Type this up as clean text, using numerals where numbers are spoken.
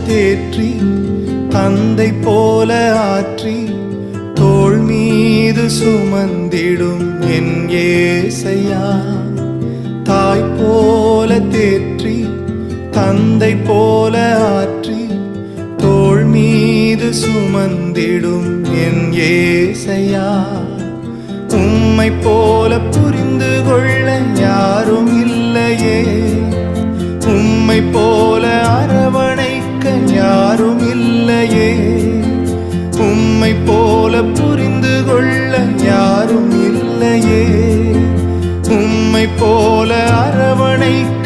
தேற்றி தந்தை போல ஆற்றி தோள் மீது சுமந்திடும் என் ஏசையா. தாய் போல தேற்றி தந்தை போல ஆற்றி தோள் மீது சுமந்திடும் என் ஏசையா. உம்மை போல புரிந்து கொள்ள யாரும் இல்லையே, உம்மை போல அரவணைக்க யாரும் இல்லையே, உம்மை போல புரிந்து கொள்ள யாரும் இல்லையே, உம்மை போல அரவணைக்க